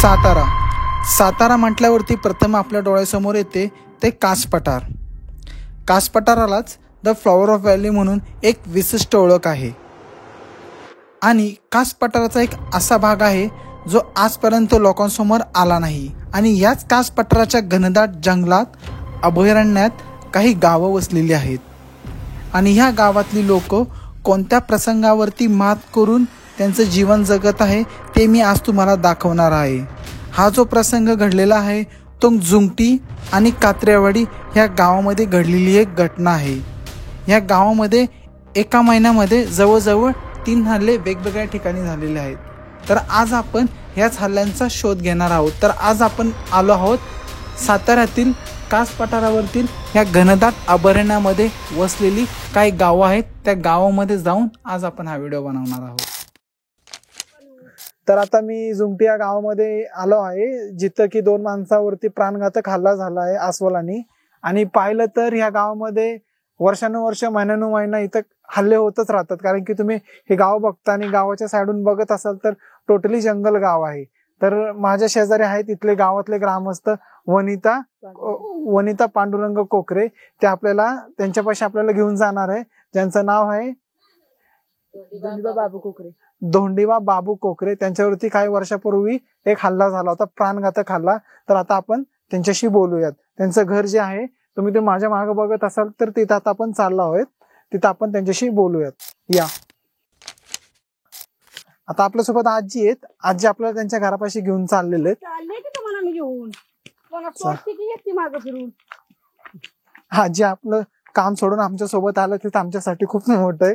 सातारा सातारा म्हटल्यावरती प्रथम आपल्या डोळ्यासमोर येते ते कास पठार. कास पठारालाच द फ्लॉवर ऑफ व्हॅली म्हणून एक विशिष्ट ओळख आहे. आणि कास पठाराचा एक असा भाग आहे जो आजपर्यंत लोकांसमोर आला नाही. आणि याच कास पठाराच्या घनदाट जंगलात अभयारण्यात काही गावं वसलेली आहेत. आणि ह्या गावातली लोक कोणत्या प्रसंगावरती मात करून त्यांचं जीवन जगत आहे ते मी आज तुम्हाला दाखवणार आहे. हा जो प्रसंग घडलेला आहे तो झुंगटी आणि कात्रेवाडी ह्या गावामध्ये घडलेली एक घटना आहे. ह्या गावामध्ये एका महिन्यामध्ये जवळजवळ 3 हल्ले वेगवेगळ्या ठिकाणी झालेले आहेत. तर आज आपण ह्याच हल्ल्यांचा शोध घेणार आहोत. तर आज आपण आलो आहोत साताऱ्यातील कास पठारावरतील ह्या घनदाट अभयारण्यामध्ये वसलेली काही गावं आहेत. त्या गावामध्ये जाऊन आज आपण हा व्हिडिओ बनवणार आहोत. तर आता मी झुंगटी या गावामध्ये आलो आहे जिथं की 2 माणसावरती प्राणघातक हल्ला झाला आहे अस्वलांनी. आणि पाहिलं तर ह्या गावामध्ये वर्षानुवर्ष महिन्यानुमहिना इथं हल्ले होतच राहतात. कारण की तुम्ही हे गाव बघता आणि गावाच्या साईडून बघत असाल तर टोटली जंगल गाव आहे. तर माझ्या शेजारी आहेत इथले गावातले ग्रामस्थ वनिता पांडुरंग कोकरे. ते आपल्याला त्यांच्यापाशी आपल्याला घेऊन जाणार आहे, ज्यांचं नाव आहे धोंडीबा बाबू कोकरे. त्यांच्यावरती काही वर्षापूर्वी एक हल्ला झाला होता, प्राणघातक हल्ला. तर आता आपण त्यांच्याशी बोलूयात. त्यांचं घर जे आहे तुम्ही ते माझ्या मागे बघत असाल तर तिथं आता आपण चाललो आहोत. तिथं आपण त्यांच्याशी बोलूयात. या आता आपल्यासोबत आजी आहेत. आजी आपल्याला त्यांच्या घरापाशी घेऊन चाललेले आहेत. आजी आपलं काम सोडून आमच्या सोबत आलं ते आमच्यासाठी खूप मोठं आहे.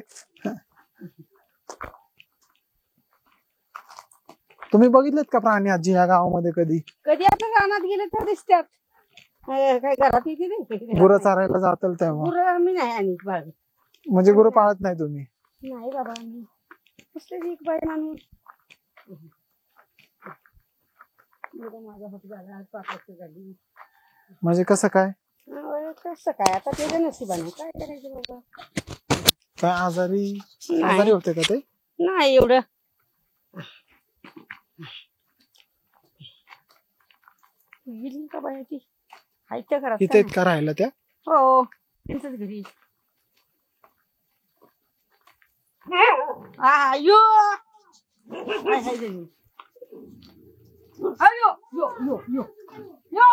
तुम्ही बघितलेत का प्राणी आजी या गावामध्ये कधी? कधी आता रानात गेले तर दिसतात. काय घरात येते गुरं चारायला जाताल तेव्हा? गुरं मी नाही आणि बाळगत. म्हणजे गुरं पाळत नाही तुम्ही? नाही बाबा, कसले एक बाई माणूस माझा होत झाला 5 वर्ष झाली. म्हणजे कसं काय आता त्याच्या नशिबाने काय करायचं बाबा. काय आजारी होते का ते? नाही एवढं. गेली का बाया ती आईच्या घरात? इथे का राहिला त्या? हो त्यांच्याच घरी. अयो अयो यो यो यो यो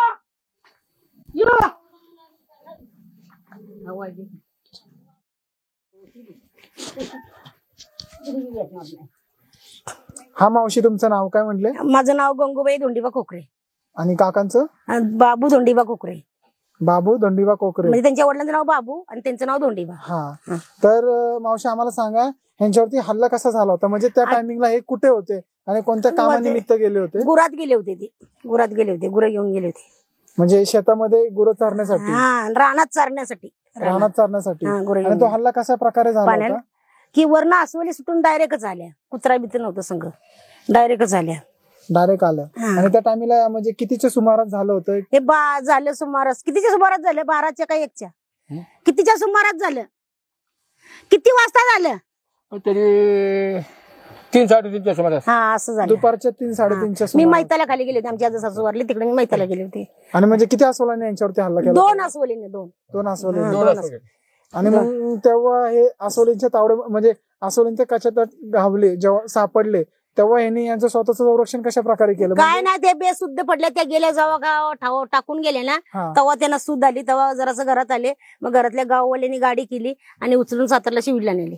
यो आवाज हा मावशी, तुमचं नाव काय म्हटले? माझं नाव गंगूबाई धोंडीबा कोकरे. आणि काकांचं? बाबू धोंडीबा कोकरे. बाबू धोंडीबा कोकरे म्हणजे त्यांच्या वडिलांचं नाव बाबू आणि त्यांचं नाव धोंडीबा. हा. तर मावशी आम्हाला सांगा ह्यांच्यावरती हल्ला कसा झाला होता? म्हणजे त्या टायमिंगला हे कुठे होते आणि कोणत्या कामानिमित्त गेले होते? गुरात गेले होते ते. गुरात गेले होते, गुरं घेऊन गेले होते. म्हणजे शेतामध्ये गुरं चारण्यासाठी? रानात चारण्यासाठी. रानात चारण्यासाठी. आणि तो हल्ला कशा प्रकारे झाला होता? की वरनं अस्वली सुटून डायरेक्टच आल्या. कुत्रा बित्र नव्हतं संघ, डायरेक्टच आल्या. डायरेक्ट आलं. आणि त्या टायमिंगला म्हणजे कितीच्या सुमारास झालं होतं? हे झालं सुमारास. कितीच्या सुमारास झालं? 12च्या का 1च्या? कितीच्या सुमारास झालं? किती वाजता झालं? तरी 3-3:30च्या सुमारास. हा असं झालं. दुपारच्या 3-3:30च्या मी मैताला खाली गेले होते. आमची आज सासू वारली तिकडे, मी मैताला गेले होते. आणि म्हणजे किती अस्वलांनी यांच्यावरती हल्ला केला? 2 अस्वलीने. 2 अस्वली. आणि मग तेव्हा हे अस्वलींच्या तावडे म्हणजे अस्वलींच्या कचात घावले जेव्हा सापडले तेव्हा यांनी यांचं स्वतःच संरक्षण कशा प्रकारे केलं? काय नाही, ते बेशुद्ध पडले. त्या गेल्या जेव्हा टाकून गेले ना तेव्हा त्यांना सूद आली. तेव्हा जरासं घरात आले. मग घरातल्या गाववाल्यांनी गाडी केली आणि उचलून सातारला शिवीला नेले.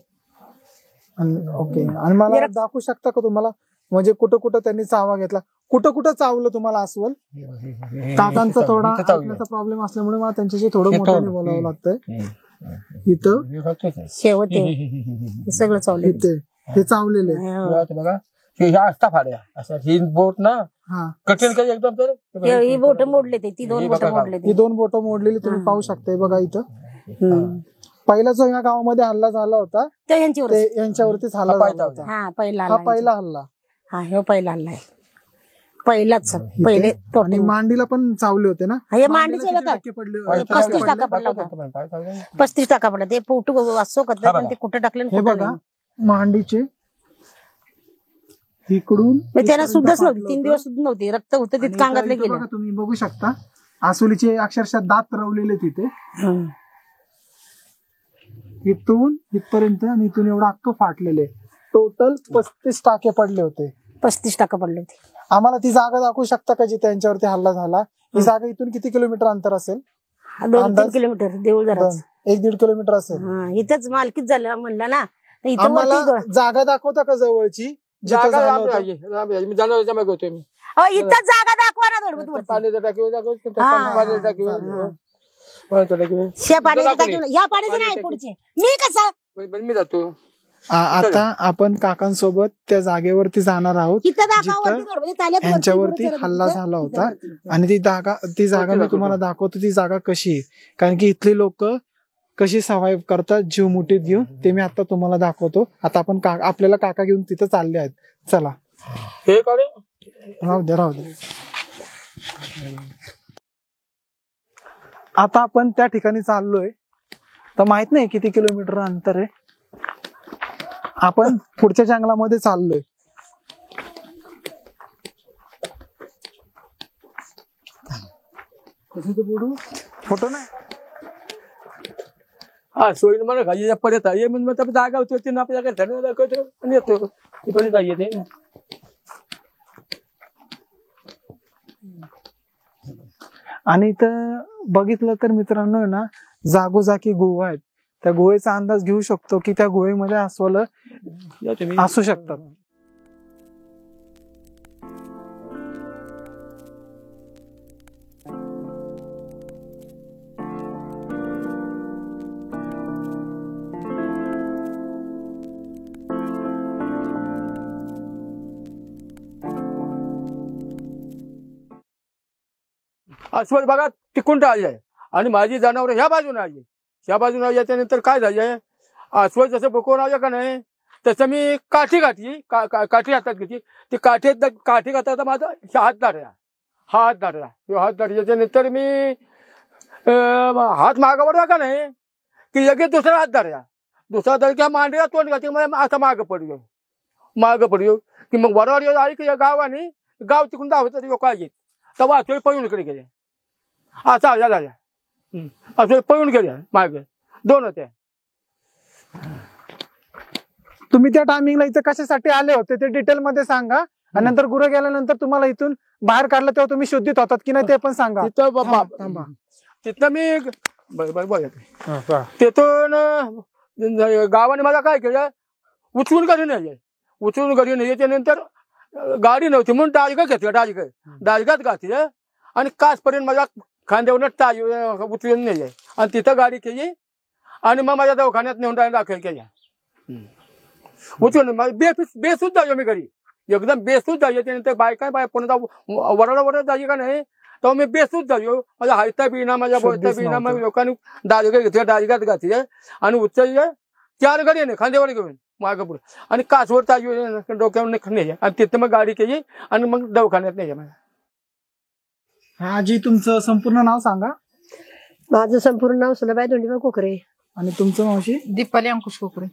ओके. आणि मला दाखवू शकता का तुम्हाला म्हणजे कुठं कुठं त्यांनी चावा घेतला? कुठं कुठं चावलं तुम्हाला अस्वल? काकांचा थोडा ऐकण्याचा प्रॉब्लेम असल्यामुळे मला त्यांच्याशी थोडं मोठ्याने बोलावं लागतंय. इथं शेवटे सगळं चावलं. इथे हे चावलेले बघा. असता फाड्या असं ही बोट ना कठीण काही एकदम. तर ही बोट मोडले ते. ती 2 बोट मोडले. ही 2 बोट मोडलेली तुम्ही पाहू शकताय बघा इथं. पहिला जो या गावामध्ये हल्ला झाला होता ते यांच्यावरतीच हल्ला झाला होता. हा पहिला हल्ला. हा हे पहिला हल्ला आहे. पहिलाच. पहिले आणि मांडीला पण चावले होते ना? हे मांडीचे 35 टाका पडला होता. 35 टाका पडला. ते फोटो असो का ते कुठे टाकले? हे बघा मांडीचे इकडून त्यांना सुद्धच नव्हती, 3 दिवस सुद्धा नव्हती, रक्त होतं तिथे अंगातलं इथं गेलं. बघा, तुम्ही बघू शकता आसुलीचे अक्षरशः दात रवलेले तिथे, इथून इथपर्यंत आणि इथून एवढं अख्खं फाटलेले. टोटल 35 टाके पडले होते. 35% पडले होते. आम्हाला ती जागा दाखवू शकता का जिथे त्यांच्यावरती हल्ला झाला? ही जागा इथून किती किलोमीटर अंतर असेल? 2-3 किलोमीटर देऊळ जरा 1-1.5 किलोमीटर असेल. इथंच मालकीच झालं म्हणलं ना. तर इथं आम्हाला वरती जागा दाखवता का जवळची जिथं जागा झालं लांब होतं? आहे, लांब आहे. मी जाणार जमा करतोय मी. इथं जागा दाखवा ना थोडं वरती. पाण्याचं टाकीवर दाखवतो, हा. पाण्याचं टाकीवर, पाण्याचं टाकीवर. ह्या पाण्याची टाकी ह्या पाण्याची नाही पुढचे. मी कसा मी जातो. आता आपण काकांसोबत त्या जागेवरती जाणार आहोत इथं दाखवा जिथं वरती थोडं, म्हणजे ताल्यात यांच्यावरती वरती हल्ला इथं- झाला होता. इथं- आणि ती जागा मी तुम्हाला दाखवतो. ती जागा कशी आहे, कारण की इथली लोक कशी सर्व्हाइव्ह करतात जीव मुठीत घेऊन, ते मी आता तुम्हाला दाखवतो. आता आपण आपल्याला काका घेऊन तिथं चालले आहेत. चला, हे काढे. राहू दे. आता आपण त्या ठिकाणी चाललोय, तर माहित नाही किती किलोमीटर अंतर आहे. आपण पुढच्या जंगलामध्ये चाललोय. फोटो नाही. हा सोयीन मला खाली परत आहे म्हणून मग जागा होती ती आपल्याला धन्यवाद दाखवतो आणि येतो. ती पण येते. आणि इथं बघितलं तर मित्रांनो आहे ना, जागोजागी गुहा आहेत. त्या गुहेचा अंदाज घेऊ शकतो की त्या गुहेमध्ये अस्वल असू शकतात. अस्वल बघा तिकून आली आहे आणि माझी जनावर ह्या बाजूने आली. ह्या बाजूने याच्यानंतर काय झालंय, अस्वल जसं बकोर आलं का नाही तसं मी काठी घातली, काठी हातात घेतली. ती काठी घातला माझा हात धरला. हात धरल्याच्यानंतर मी हात मागावर का नाही की लगेच दुसरा हात धरला. दुसरा धर किंवा मांडीला तोंड घातली. मग असं मागं पडलो की मग बरोबर आली की गावाने गाव तिकडून धावत लोक आली. तेव्हा अस्वल पळून इकडे गेले. असा झाला. अस्वल पळून गेले मागे 2 होते. तुम्ही त्या टायमिंगला इथं कशासाठी आले होते ते डिटेल मध्ये सांगा. आणि नंतर गुरं गेल्यानंतर तुम्हाला इथून बाहेर काढलं तेव्हा तुम्ही शुद्धीत होतात की नाही ते पण सांगा. तिथं मी तिथून गावाने मला काय केलं, उचलून घरी नाही त्यानंतर गाडी नव्हती म्हणून डाळगत घेतलं. डाळगत घातलं आणि कासपर्यंत माझ्या खांद्यावर उचलून नेले आणि तिथं गाडी केली आणि मग माझ्या दवाखान्यात नेऊन दाखल केल्या. उचलून बेसूद झालो मी घरी, एकदम बेसूद झालो. त्यानंतर बाय पुन्हा वरड झाली का नाही तेव्हा मी बेसूद झालो. माझा हायता बिना माझ्या बोलता बिना मग लोकांनी डाळगत घातले आणि उचलले 4 गाडी नाही खांद्यावर घेऊन मागं पुढे आणि कासवर ताजी डोक्यावर नेले आणि तिथं मग गाडी केली आणि मग दवाखान्यात नेले मला. आजी, तुमचं संपूर्ण नाव सांगा. माझं संपूर्ण नाव सुलभाई धोंडीबा कोकरे. आणि तुमचं मावशी? दीपाली अंकुश कोकरे.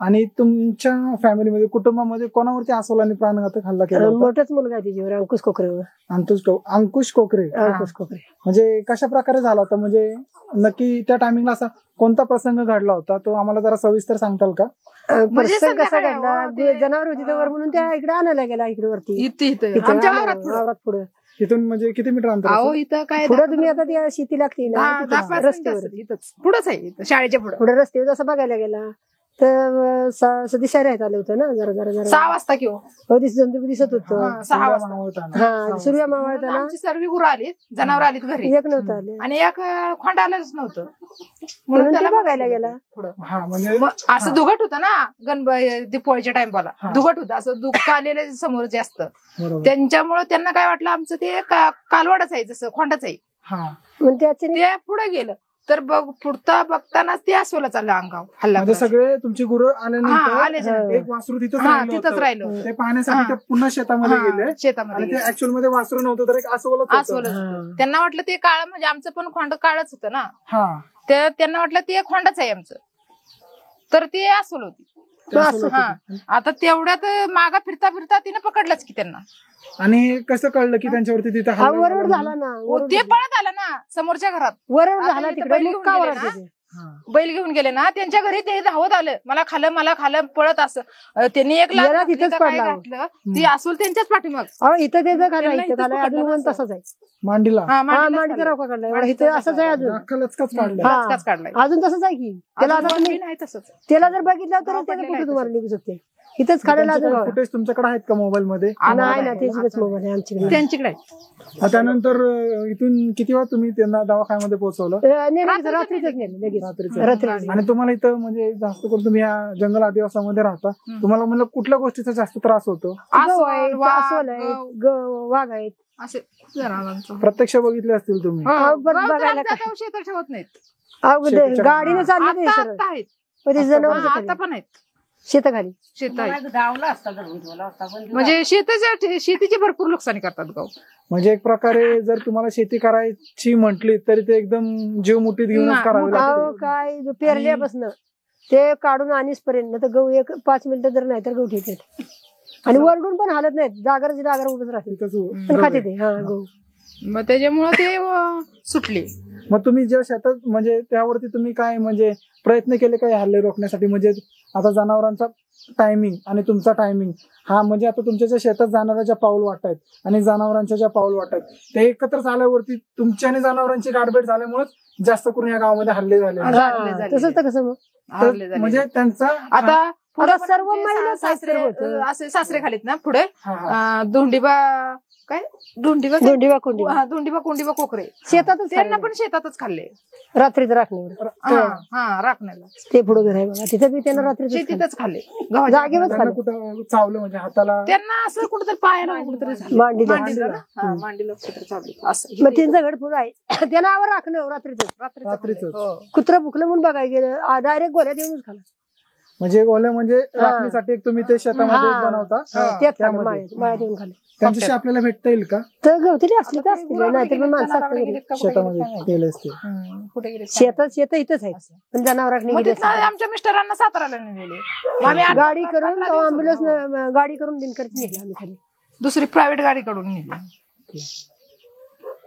आणि तुमच्या फॅमिलीमध्ये कुटुंबामध्ये कोणावरती अस्वलाने प्राणघातक हल्ला केला होता? मोठाच मुलगा आहे तिच्यावर, अंकुश कोकरेवर. अंकुश कोकरे. म्हणजे कशा प्रकारे झाला होता, म्हणजे नक्की त्या टायमिंगला असा कोणता प्रसंग घडला होता तो आम्हाला जरा सविस्तर सांगताल का? प्रसंग कसा घडला, जनावर होती त्यावर म्हणून त्या इकडे आणायला गेला, इकडे वरती वावरात पुढे. तिथून म्हणजे किती मीटर अंतर असेल? इथं काय पुढे तुम्ही आता ती शेती लागते ना रस्त्यावर, पुढंच आहे शाळेच्या पुढे रस्त्यावर जसं बघायला गेला तर दिसायला आलं होतं ना. जरा 6 वाजता किंवा दिसत होतं. 6 वाजता सूर्य मावळताना आमची सर्व गुरु आलीत, जनावर आलीत घरी. एक नव्हतं आले आणि एक खोंड आलंच नव्हतं म्हणून त्याला बघायला गेला. म्हणजे असं दुघट होतं ना दिपोळीच्या टाइमला दुघट होतं, असं दुःख आलेलं समोर जास्त. त्यांच्यामुळे त्यांना काय वाटलं आमचं ते कालवाडच आहे, जसं खोंडच आहे. ते पुढे गेलं तर पुढता बघतानाच ते अस्वल चाललं अंगाव हल्ला. सगळे तुमची गुरं आल्यानंतर एक वासरू तिथंच राहिलं. ते पाहण्यासाठी ते पुन्हा शेतामध्ये गेले. शेतामध्ये ते ऍक्च्युअल मध्ये वासरू नव्हतं तर एक अस्वल. त्यांना वाटलं ते काळ, म्हणजे आमचं पण खोंड काळच होतं ना. त्यांना वाटलं ते खोंडच आहे आमचं, तर ते अस्वल होती. आता तेवढ्यात मागा फिरता फिरता तिने पकडलंच की त्यांना. आणि कसं कळलं की त्यांच्यावरती तिथे वरड झाला ना, ते पळत आलं ना समोरच्या घरात, वरड झाला तिकडे. बैल घेऊन गेले ना त्यांच्या घरी, ते धावत आलं मला खालं पळत असं. त्यांनी एक लाख तिथंच पडला घातलं, ती असूल त्यांच्याच पाठीमाग. इथं त्याचं घाला, इथं घाला, अजून तसंच आहे मांडीला. मांडीचा रॉका काढलाय इथं, असंच आहे अजून, काढलाय अजून तसंच आहे की. त्याला आता तुम्ही त्याला जर बघितलं तर त्याचं कुठे तुम्हाला निघू शकते. इथंच खायला फुटेज तुमच्याकडे आहेत का मोबाईल मध्ये? नाही ना, त्याच्याकडेच मोबाईल आहे आमच्याकडे, त्यांच्याकडे. त्यानंतर इथून किती वेळा तुम्ही त्यांना दवाखान्यामध्ये पोहोचवलं? रात्रीच नेलं रात्री. आणि तुम्हाला इथं म्हणजे जास्त करून तुम्ही या जंगल आदिवासामध्ये राहता, तुम्हाला म्हणजे कुठल्या गोष्टीचा जास्त त्रास होतो? अस्वल आहेत, वाघ आहेत, असे जनावरांचं प्रत्यक्ष बघितले असतील तुम्ही? बघायला शेतात ठेवत नाहीत, गाडीने चालली जनावर आता पण आहेत शेताखाली. शेत म्हणजे शेतीची भरपूर नुकसानी करतात गाव. म्हणजे एक प्रकारे जर तुम्हाला शेती करायची म्हटली तरी ते एकदम जीव मुठीत घेऊनच करावी लागते. काय पेरल्यापासून ते काढून आणीस पर्यंत तर गहू 5 मिनिटं जर नाही तर गहू ठेवतात. आणि वरडून पण हालत नाहीत, जागर उभच राहते खाते ते गहू. मग त्याच्यामुळे ते सुटले. मग तुम्ही जे शेतात म्हणजे त्यावरती तुम्ही काय म्हणजे प्रयत्न केले काय हल्ले रोखण्यासाठी? म्हणजे आता जनावरांचा टायमिंग आणि तुमचा टायमिंग हा म्हणजे आता तुमच्या ज्या शेतात जाणाऱ्या ज्या पाऊल वाट आहेत आणि जनावरांच्या ज्या पाऊल वाट आहेत ते एकत्र झाल्यावरती तुमच्या आणि जनावरांची गाठभेट झाल्यामुळे जास्त करून या गावामध्ये हल्ले झाले. तसंच तर कसं मग म्हणजे त्यांचा आता सर्व महिला असे सासरे खालीत ना पुढे धोंडीबा कोंडीबा कोकरे शेतातच, त्यांना पण शेतातच खाल्ले रात्रीच राखण्यावर. राखण्याला ते पुढे घर आहे बघा, तिथं बी त्यांना रात्री शेतीतच खाल्ले, जागेवर खाल्ले. कुठं चावलं म्हणजे हाताला त्यांना असं कुठेतरी पायाला कुठेतरी मांडीला कुठेतरी चावलं असं. मग त्यांचं घर पुढं आहे, त्याला राखणं रात्रीच. कुत्रा भुकलं म्हणून बघायला गेलं, डायरेक्ट गोल्यात येऊनच खाला. म्हणजे गोल्या म्हणजे राखणीसाठी तुम्ही ते शेतामध्ये बनवता, माळ्यात येऊन खाल्लं. त्यांच्याशी आपल्याला भेटता येईल का? तर गवतरी असली तर असतील, नाहीतर मग माणसं शेतामध्ये केले असते. शेत इथंच आहे, पण जनावरांनी आमच्या मिस्टरांना साताराला नेले, गाडी करून अँब्युलन्स गाडी करून दिनकरच नेलं आम्ही खाली. दुसरी प्रायव्हेट गाडी कडून नेली.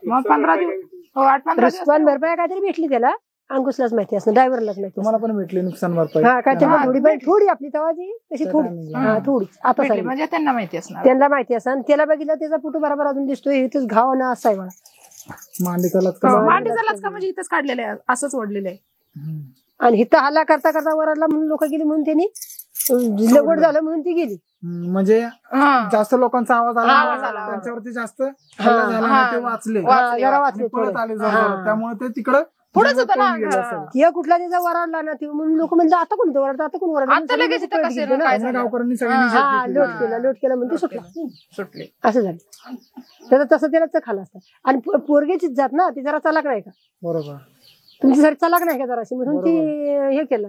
मग 15 दिवस 8-15 नुकसान भरपाई काहीतरी भेटली त्याला, अंकुशलाच माहिती असं, ड्रायव्हरलाच माहिती. तुम्हाला पण भेटली नुकसान भरपाई? काय थोडी आपली तवाची तशी थोडी आता म्हणजे त्यांना माहिती असणार, त्यांना माहिती असं. आणि त्याला बघितलं त्याचा फोटो बरोबर अजून दिसतोय, इथंच घाव ना असा आहे मला. मांडीचा लचका म्हणजे इथंच काढलेलं आहे, असंच ओढलेलं आहे. आणि इथं हल्ला करता करता वरडला म्हणून लोक गेली, म्हणून त्यांनी लगड झालं म्हणून ती गेली. म्हणजे जास्त लोकांचा आवाज आला, त्यांच्यावरती जास्त ते वाचले, जरा वाचले, पळत आले त्यामुळे ते तिकडं पुढेच होतं ना. या कुठला त्याचा वराडला ना ते, म्हणून लोक म्हणजे आता कोणतं वरडतं, आता कोण वरडतं, गावकऱ्यांनी सगळ्यांनी लोट केला म्हणून सुटले, असं झालं. त्याचं तसं त्याला खाला असतं. आणि पोरगीचीच जात ना ती, जरा चलाक नाही का? बरोबर, तुमची जरा चलाक नाही का जराशी, म्हणून ती हे केलं.